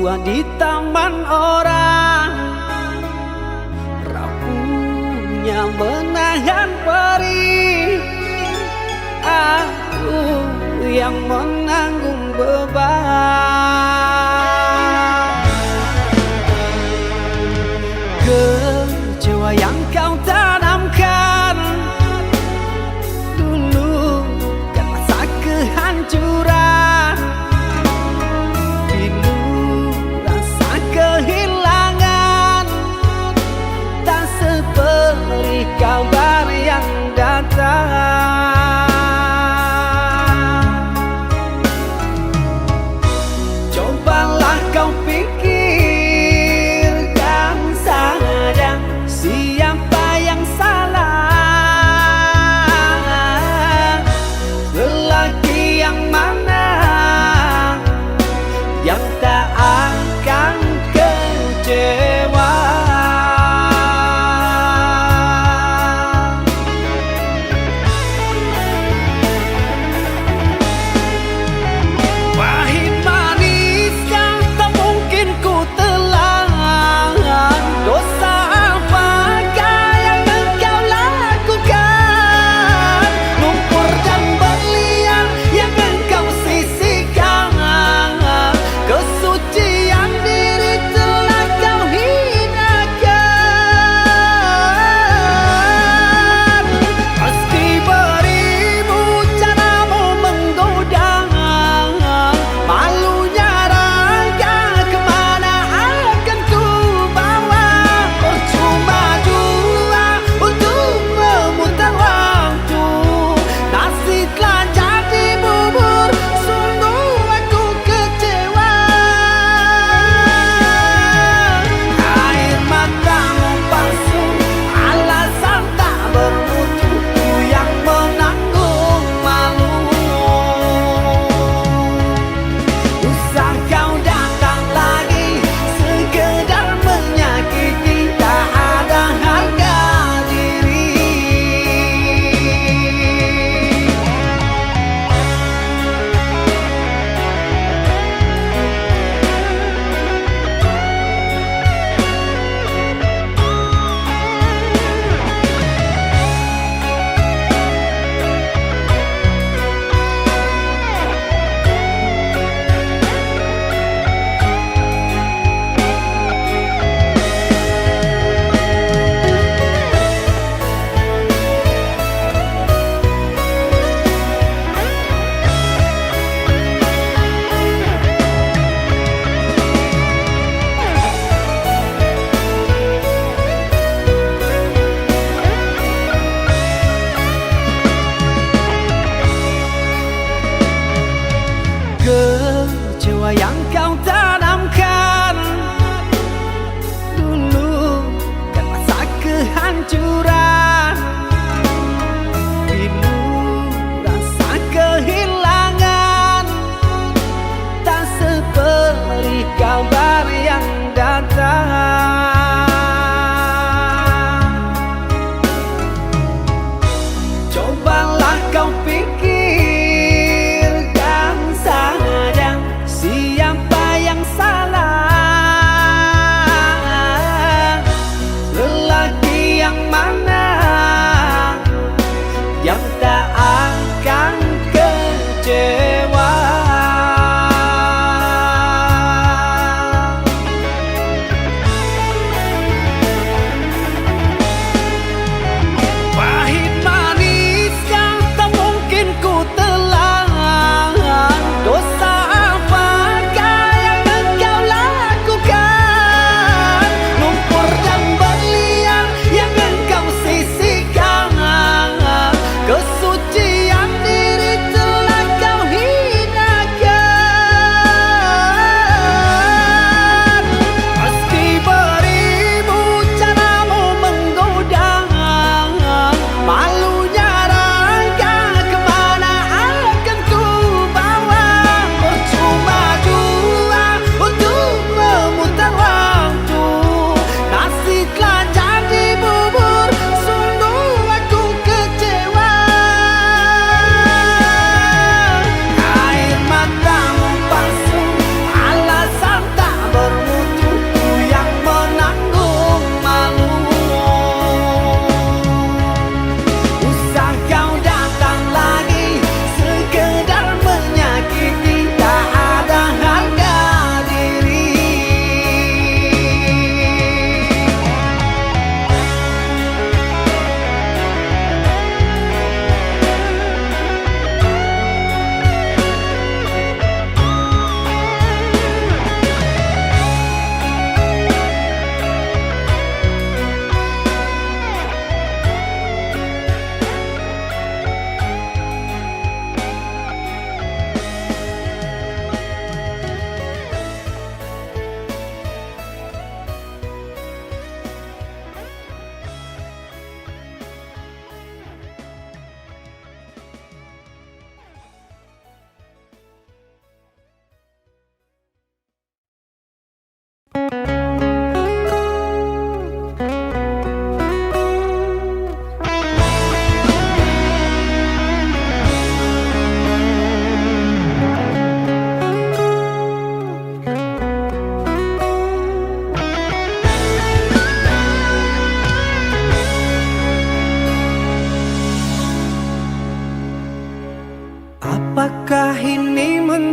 tua di taman orang, rapuhnya menahan perih. Aku yang menanggung beban. Kecewa yang kau tanamkan dulu kan masa kehancuran. Pilu rasa kehilangan, tak seperti kabar yang datang. Cobalah kau pikirkan saja siapa yang salah, lelaki yang mana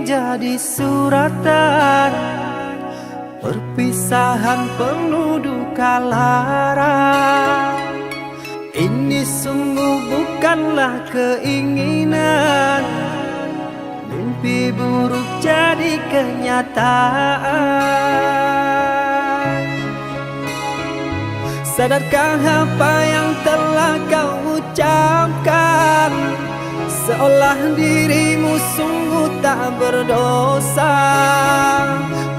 menjadi suratan, perpisahan penuh duka lara. Ini sungguh bukanlah keinginan, mimpi buruk jadi kenyataan. Sadarkah apa yang telah kau ucapkan? Seolah dirimu sungguh tak berdosa.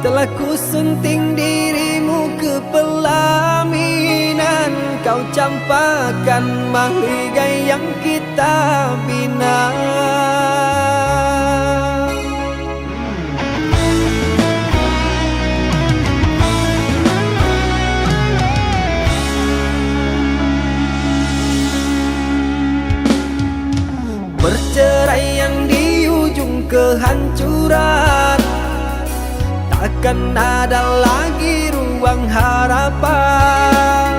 Telah ku sunting dirimu ke pelaminan, kau campakkan mahligai yang kita bina. Perceraian di ujung kehancuran, takkan ada lagi ruang harapan.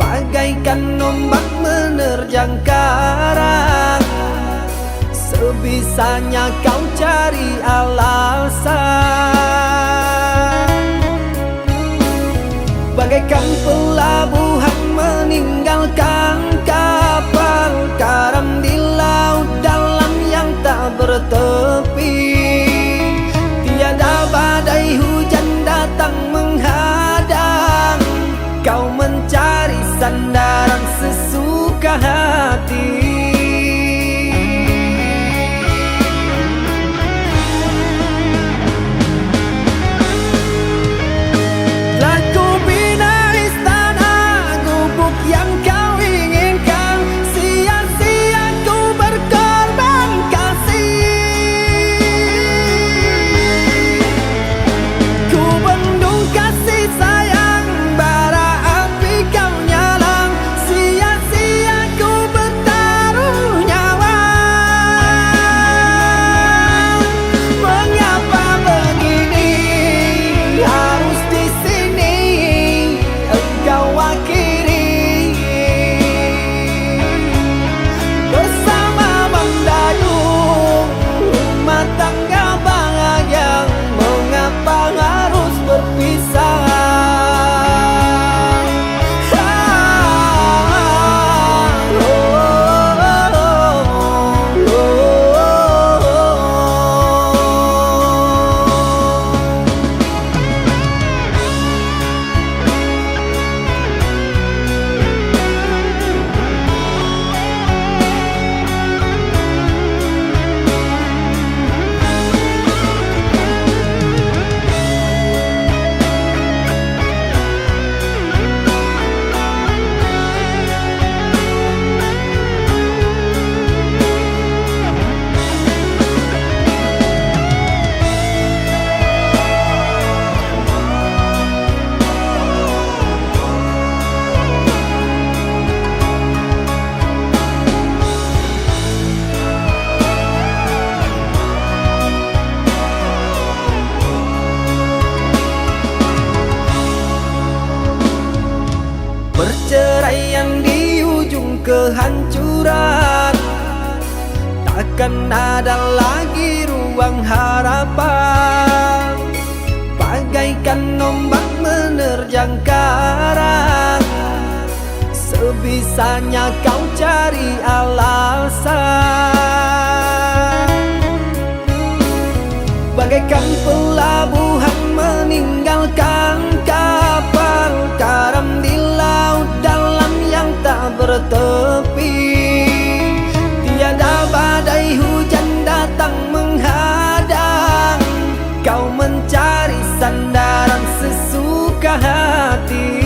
Bagaikan ombak menerjang karang, sebisanya kau cari alasan. Bagaikan pelabuhan meninggalkan kapal karam di laut dalam yang tak bertepi. Tiada badai hujan datang menghadang, kau mencari sandaran sesuka hati. Perceraian di ujung kehancuran, takkan ada lagi ruang harapan. Bagaikan ombak menerjang karang, sebisanya kau cari alasan. Bagaikan pelabuhan meninggalkan kapal karam di laut dalam yang tak bertepi. Tiada badai hujan datang menghadang, kau mencari sandaran sesuka hati.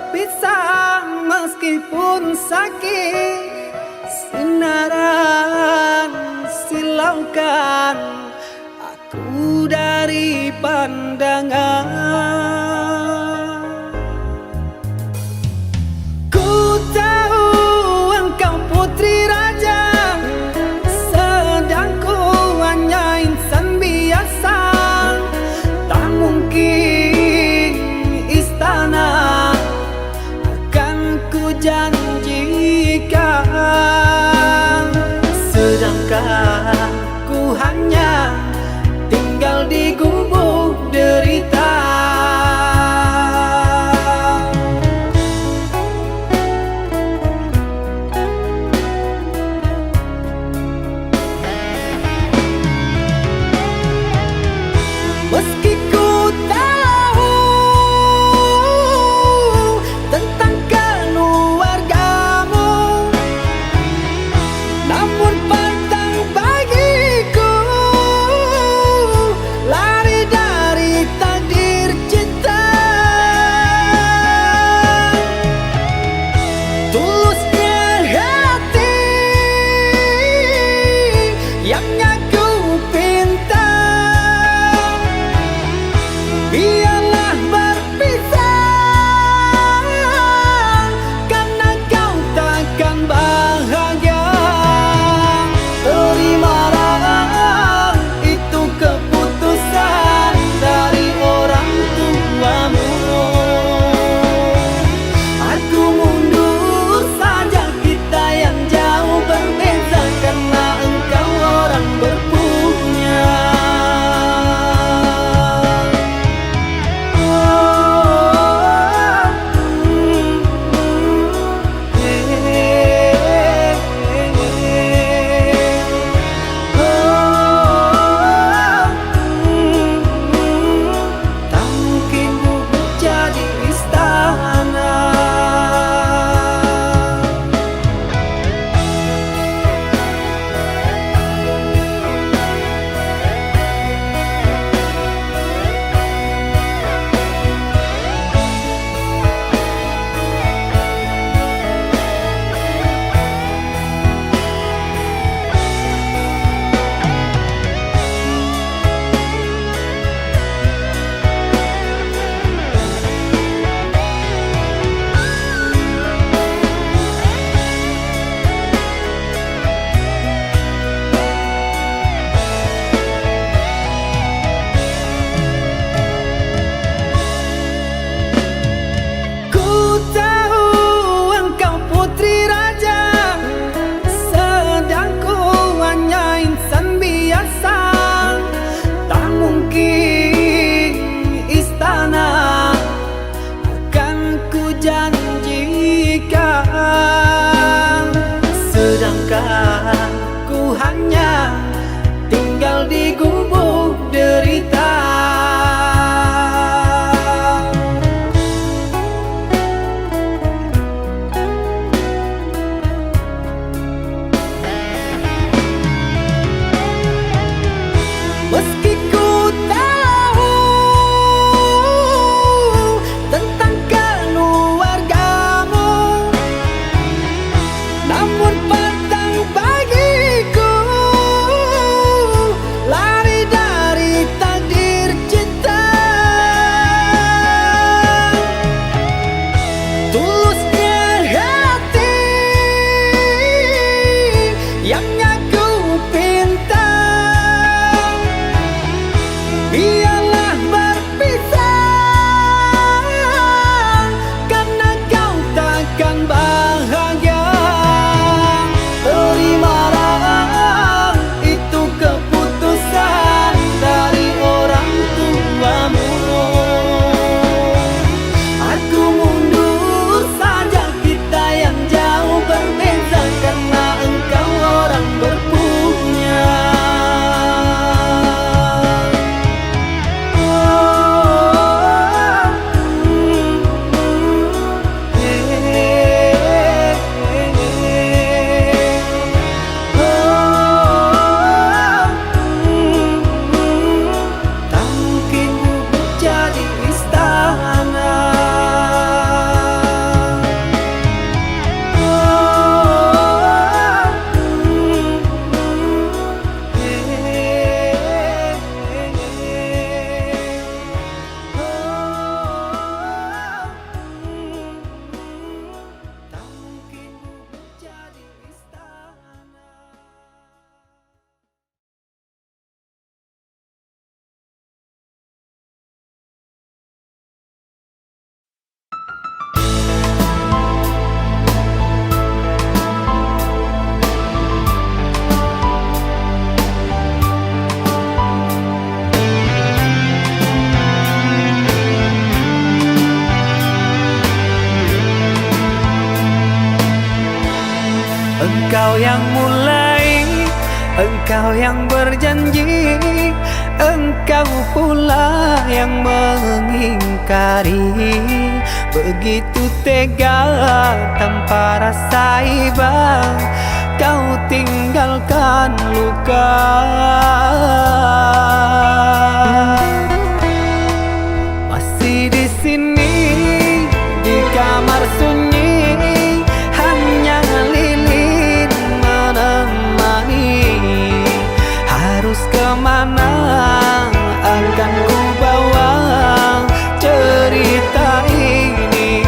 berpisah meskipun sakit. Sinaran silaukan aku dari pandangan. Ku tahu engkau putri raja, sedang ku hanya insan biasa. Tak mungkin istana akan ku janjikan, sedangkan ku hanya tinggal di gubuk derita. Meski ku tahu tentang keluargamu, namun pantang bagiku lari dari takdir cinta. Tulusnya hati yang aku pinta, biarlah berpisah karena kau takkan bahagia. Terimalah itu keputusan dari orang tuamu. Aku mundur saja, kita yang jauh berbeza karena engkau orang berpunya. Tak mungkin gubuk jadi istana. Ku tahu engkau putri raja, sedang ku hanya insan biasa. Tak mungkin istana akan ku janjikan, sedangkan ku hanya tinggal di gubuk derita. Meski ku tahu tentang keluargamu, Engkau yang mulai, engkau yang berjanji, engkau pula yang mengingkari. Begitu tega tanpa rasa iba, kau tinggalkan luka. Masih di sini di kamar sunyi, hanya lilin menemani. Harus kemana akan ku bawa cerita ini?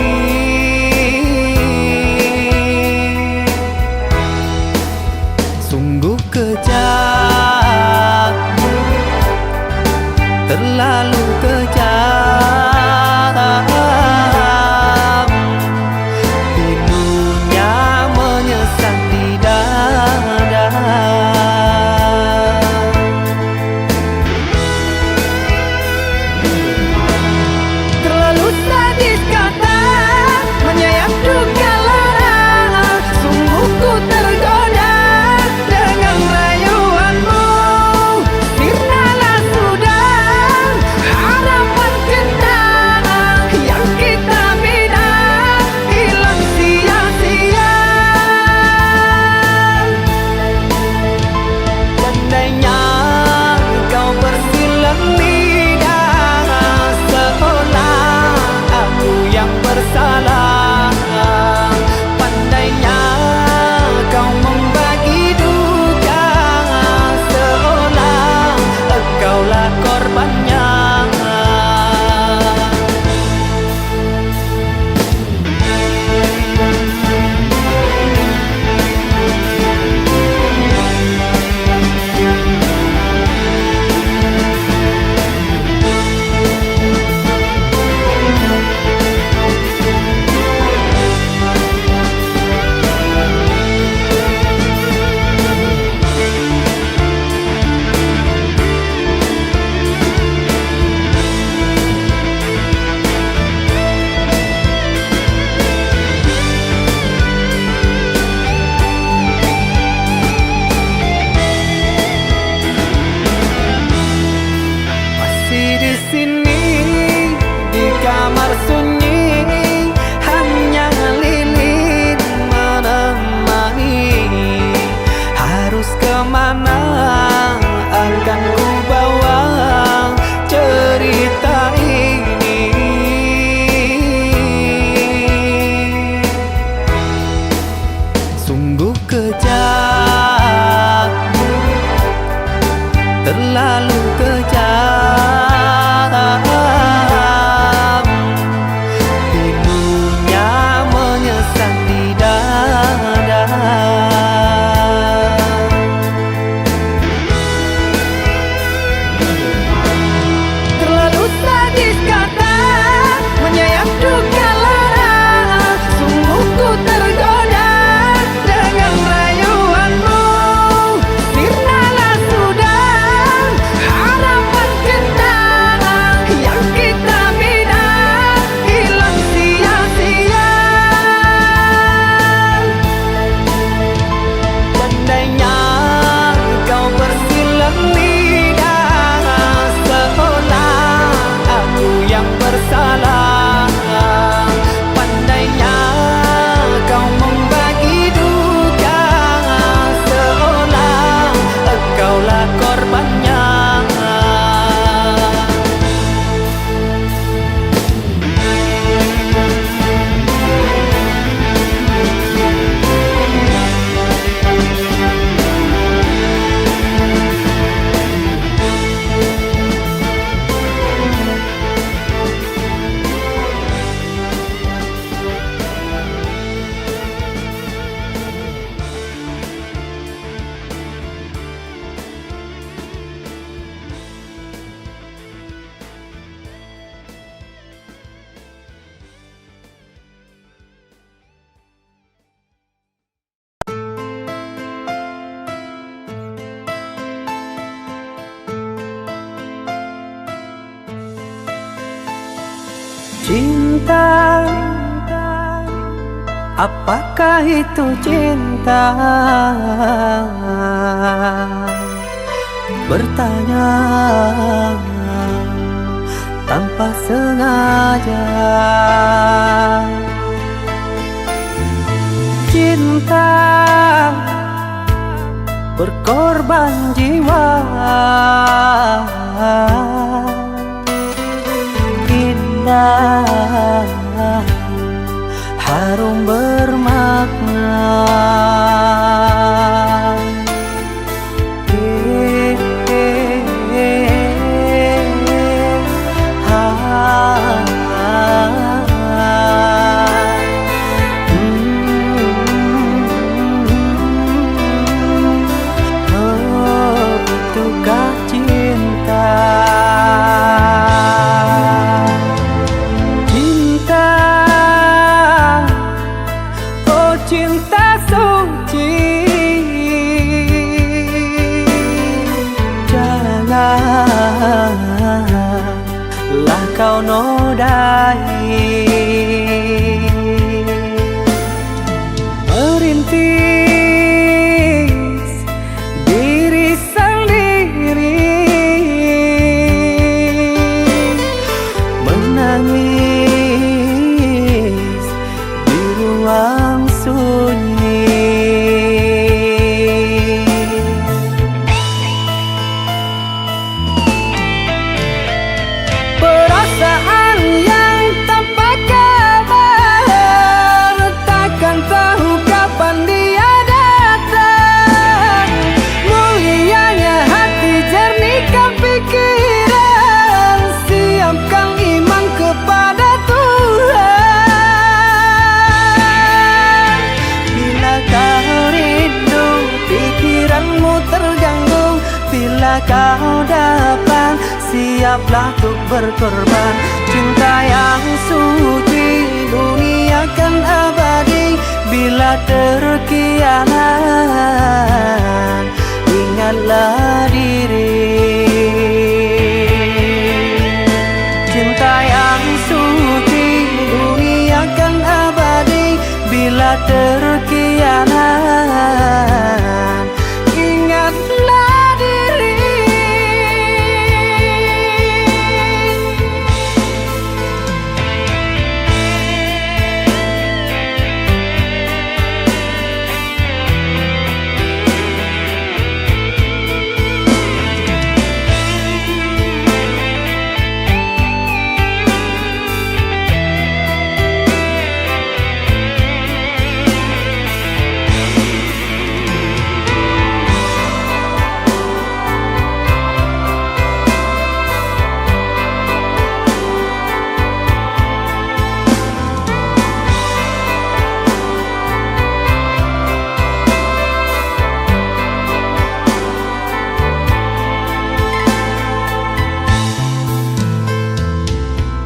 Sungguh kejam, terlalu kejam. Pilunya menyesat di dada. Terlalu sadis kata menyayat duka lara. Sungguh ku tergoda dengan rayuanmu. Sirnalah sudah harapan cinta yang kita bina, hilang sia-sia. Andainya kau bersilang lidah, seolah aku yang bersalah. Pandainya kau membagi duka, seolah engkaulah korbannya. Masih di sini di kamar sunyi, hanya lilin menemani. Harus kemana akan ku bawa cerita ini? Sungguh kejam, terlalu kejam. Pilunya menyesat di dada. Terlalu sadis kata menyayat duka lara. Sungguh ku tergoda dengan rayuanmu. Sirnalah sudah harapan cinta yang kita bina, hilang sia-sia. Andainya kau bersilang lidah, seolah aku yang bersalah. Pandainya kau membagi duka, seolah engkaulah korbannya. Cinta Apakah itu cinta? Bertanya tanpa sengaja. Cinta berkorban jiwa, indah, harum bermakna. Itukah cinta? Cinta, oh cinta suci, janganlah kau nodai. Merintis diri sendiri, menangis di ruang sunyi. Perasaan yang tanpa kabar, takkan tahu kapan dia datang. Mulianya hati, jernihkan pikiran, siapkan iman kepada Tuhan. Bila kau rindu, pikiranmu terganggu, bila kau datang, siaplah untuk berkorban. Cinta yang suci, dunia kan abadi. Bila terkianan, ingatlah diri. Cinta yang suci, dunia kan abadi. Bila terkianan, ingatlah diri.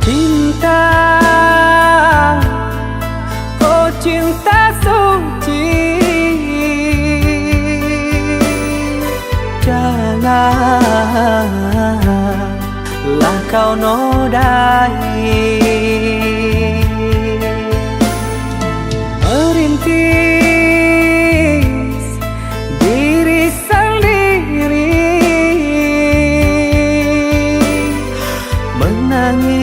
Cinta, oh cinta suci, janganlah kau nodai. Merintis diri sendiri, menangis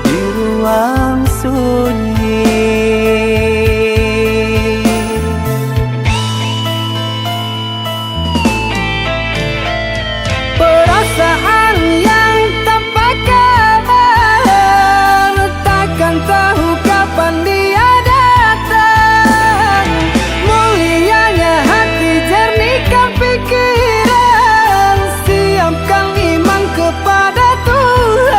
di ruang sunyi. Perasaan yang tanpa kabar, takkan tahu kapan dia datang. Mulianya hati, jernihkan pikiran, siapkan iman kepada Tuhan.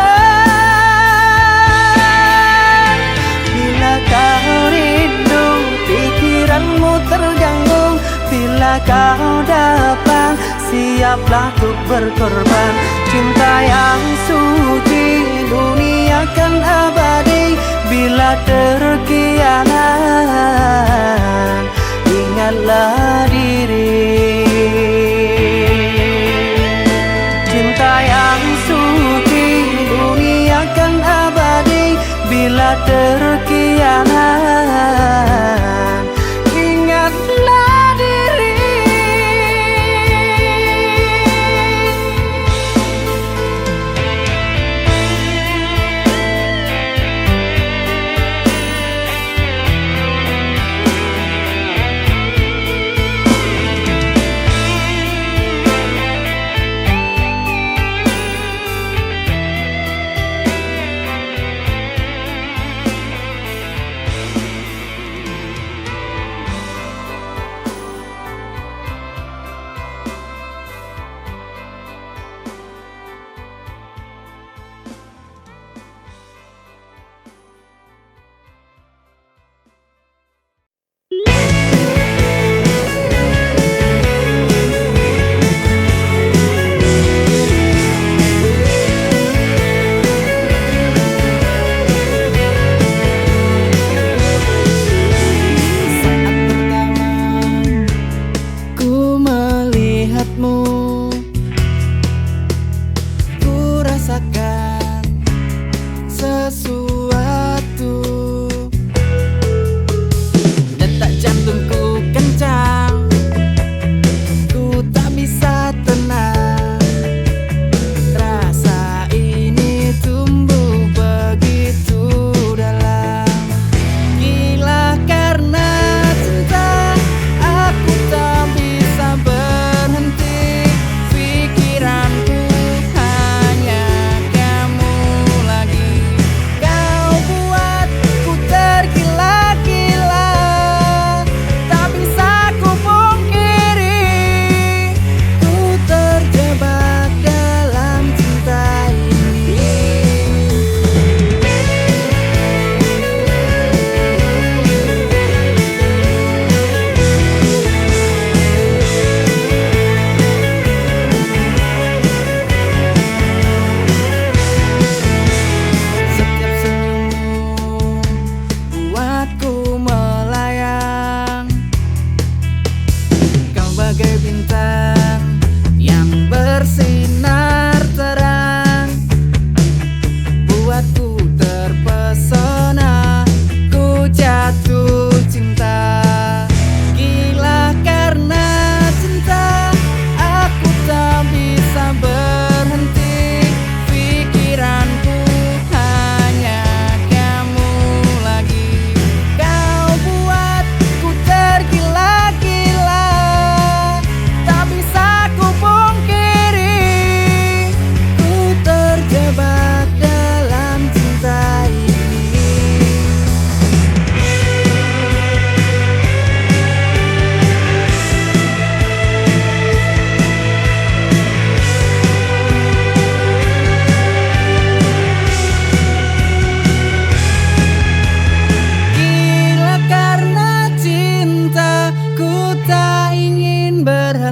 Bila kau rindu, pikiranmu terganggu, bila kau datang, siaplah untuk berkorban. Cinta yang suci, dunia kan abadi. Bila terkianan, ingatlah diri. Cinta yang suci, dunia kan abadi. Bila terkianan,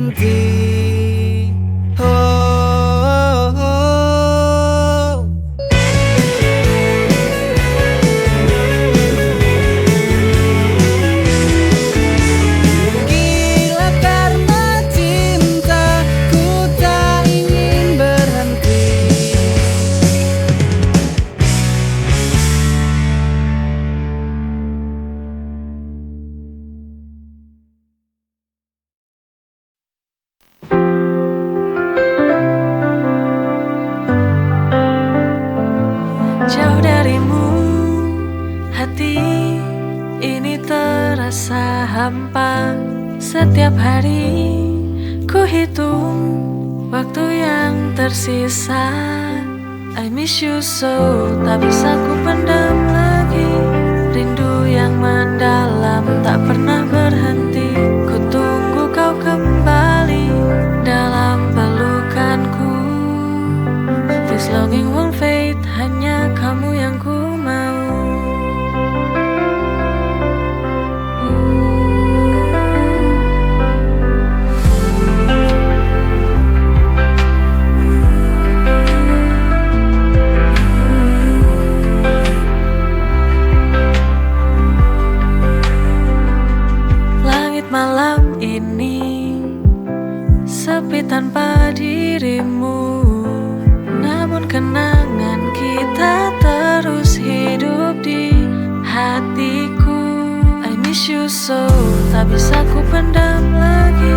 berhenti. Oh, oh, oh. Gila karena cinta, ku tak ingin berhenti. Jauh darimu, hati ini terasa hampa. Setiap hari ku hitung waktu yang tersisa. I miss you so, tak bisa ku pendam lagi. Rindu yang mendalam tak pernah berhenti. Ku tunggu kau kembali dalam pelukanku. This longing won't fade, hanya kamu yang ku mau. Langit malam ini sepi tanpa dirimu, namun kenangan kita terus hidup di hatiku. I miss you so, tak bisa ku pendam lagi.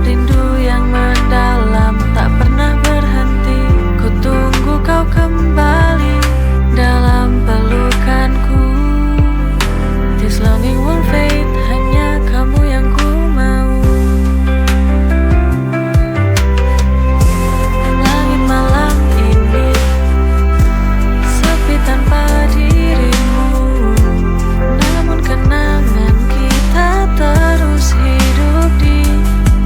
Rindu yang mendalam tak pernah berhenti. Ku tunggu kau kembali dalam pelukanku. This longing won't fade, hanya kamu yang ku mau. Langit malam ini sepi tanpa dirimu, namun kenangan kita terus hidup di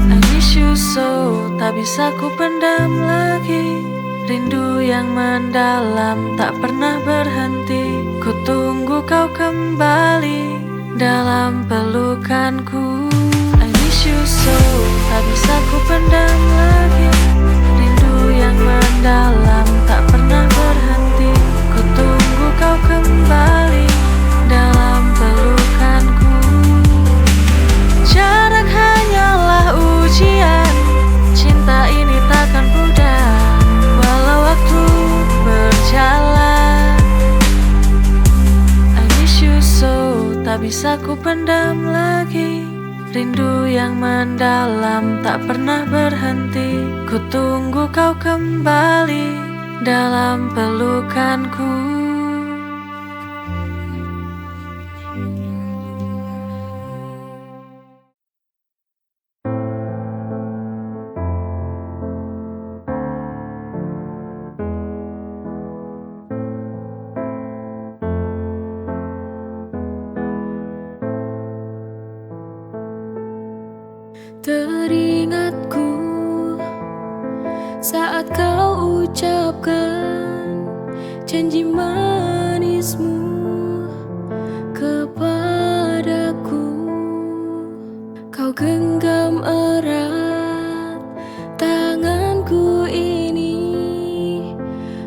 I miss you so, tak bisa ku pendam lagi. Rindu yang mendalam tak pernah berhenti. Ku tunggu kau kembali dalam pelukanku. I miss you so, tak bisa ku pendam lagi. Rindu yang mendalam tak pernah berhenti. Ku tunggu kau kembali dalam pelukanku. Jarak hanyalah ujian, cinta ini takkan pudar walau waktu berjalan. I miss you so, tak bisa ku pendam lagi. Rindu yang mendalam tak pernah berhenti. Ku tunggu kau kembali dalam pelukanku. Teringatku saat kau ucapkan janji manismu kepadaku. Kau genggam erat tanganku ini.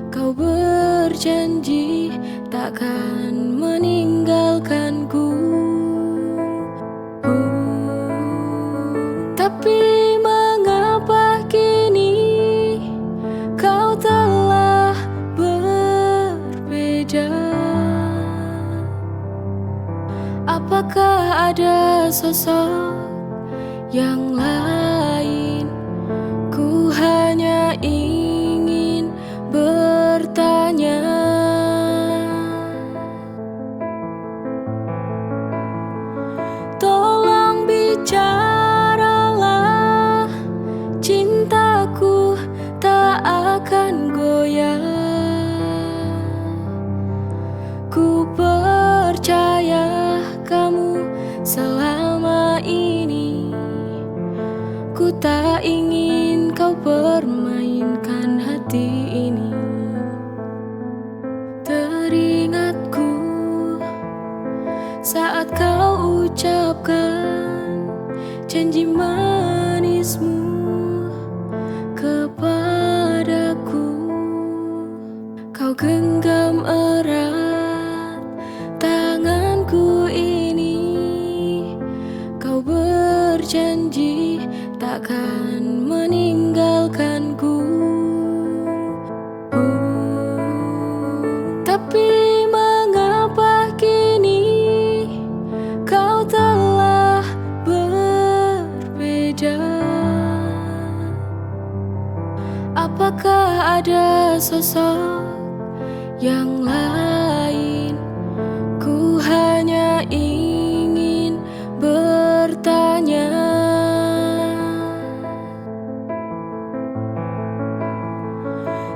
Kau berjanji takkan meninggalkanku. Tapi mengapa kini kau telah berbeda? Apakah ada sosok yang lain? Ku hanya ingin bertanya. Tolong bicaralah, cintaku tak akan goyah. Ku percaya kamu selama ini. Ku tak ingin kau permainkan hati ini. Teringatku saat kau ucapkan janji manismu genggam erat tanganku ini. Kau berjanji takkan meninggalkanku. Tapi mengapa kini kau telah berbeda? Apakah ada sosok yang lain? Ku hanya ingin bertanya.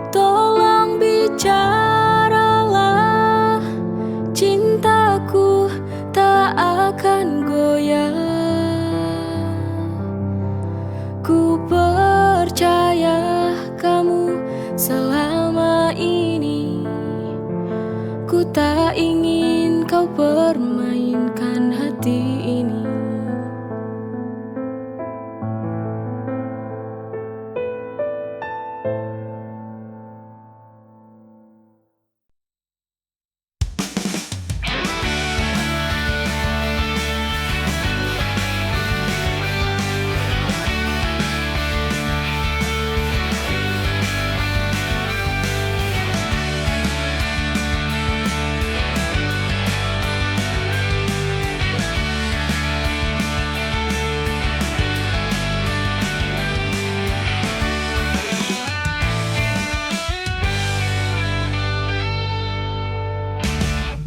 Tolong bicaralah, cintaku tak akan goyah. Ku percaya kamu selama ini. Ku tak ingin kau permainkan hati ini.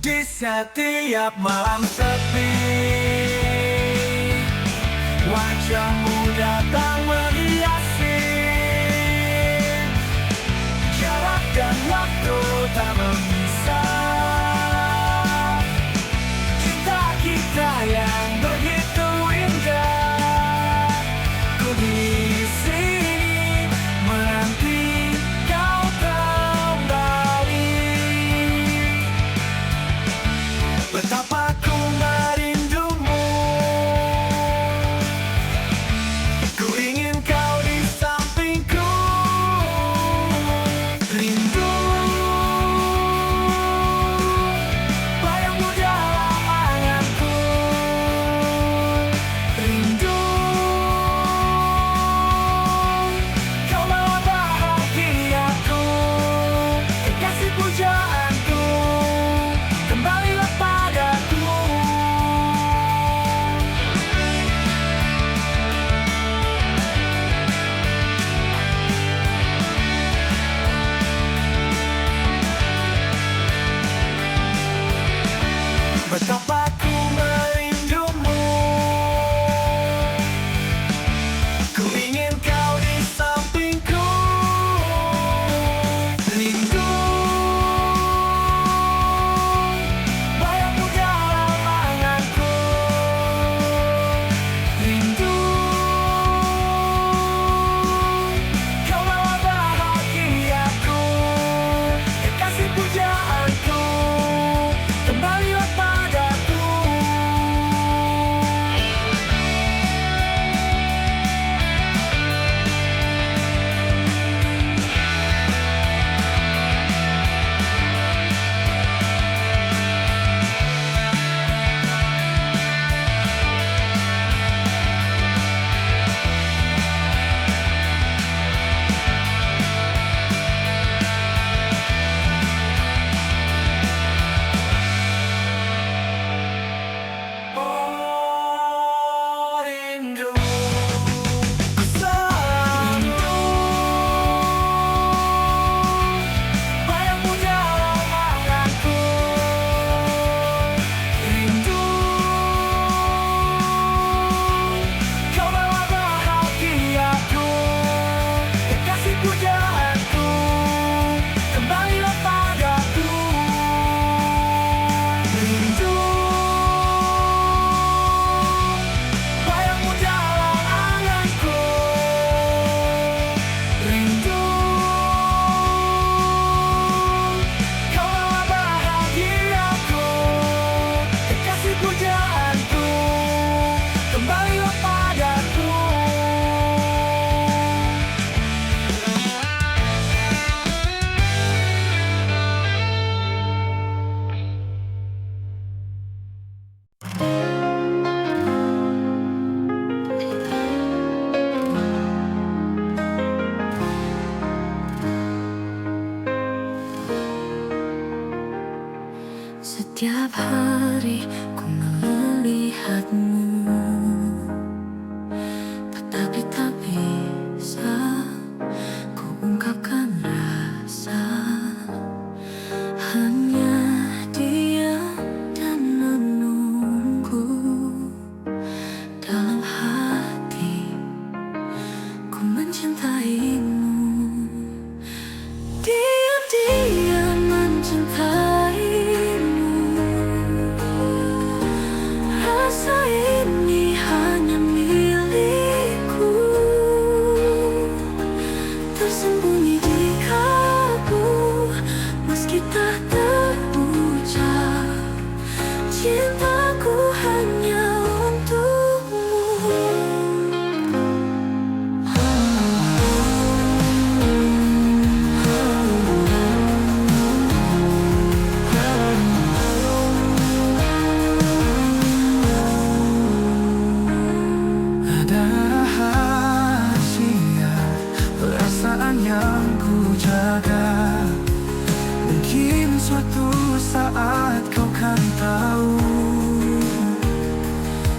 Di setiap malam sepi, wajahmu datang menghiasi. Jarak dan waktu tak memisah. Cinta kita yang begitu indah. Ku di sini menanti kau kembali. Betapa ku merindumu. Ku ingin Setiap hari ku melihatmu, tetapi tak bisa ku ungkapkan rasa. Hanya diam dan menunggu dalam hati, ku mencintaimu. Diam-diam mencintaimu. Rasa ini hanya milikku, tersembunyi di kalbu, meski tak terucap. Cintaku hanya untukmu. Ada rahasia perasaan yang ku jaga. Mungkin suatu saat kau kan tahu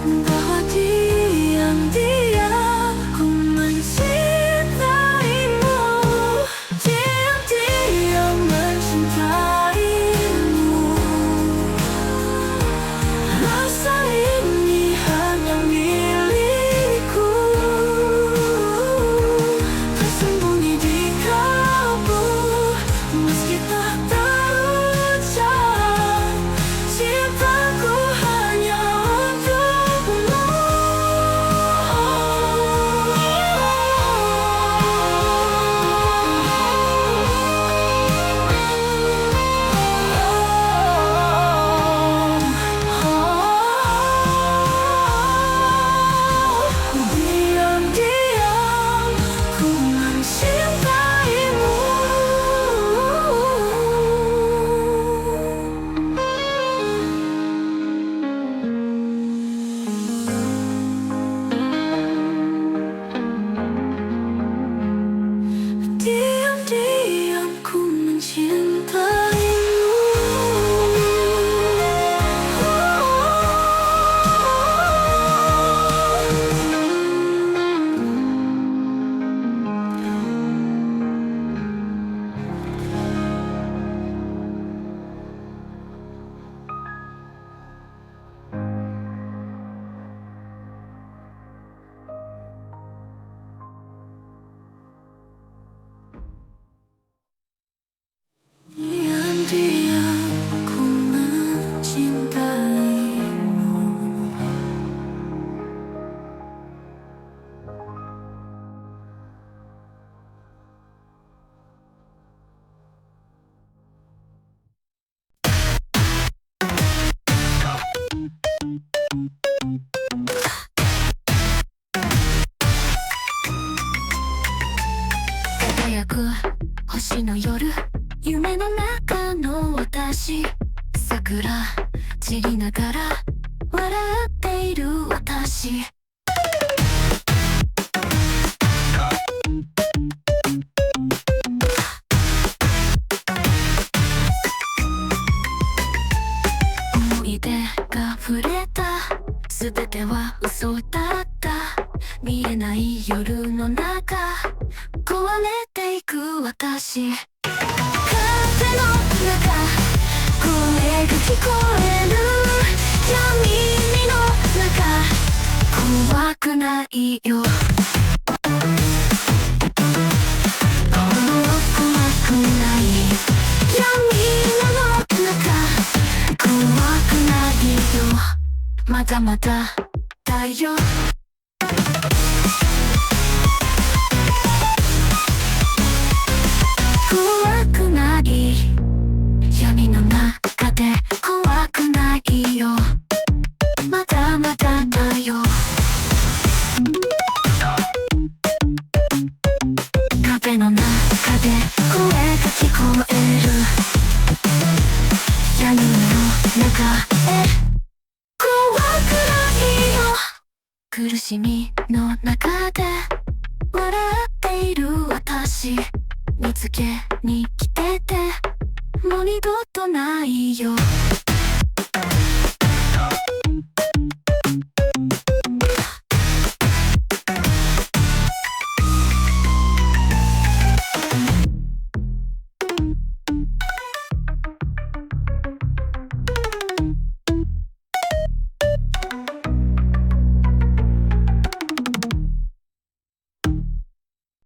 Bahwa diam-diam ku mencintaimu. Diam-diam mencintaimu. Rasa ini hanya milikku, tersembunyi di kalbu, meski tak terucap. Cintaku hanya untukmu. Diam-diam ku mencintaimu. Diam-diam ku Diam-diam ku mencintaimu.輝く星の夜、夢の中の私、桜散りながら笑っている私。思い出が触れた、全ては嘘だった。見えない夜の中、壊れていく私。風の中、声が聞こえる。闇の中、怖くないよ。怖くない。闇の中、怖くないよ。まだまだだよ。怖くない闇の中で怖くないよ。まだまだだよ。壁の中で声が聞こえる。闇の中へ怖苦しみの中で笑っている私見つけに来ててもう二度とないよ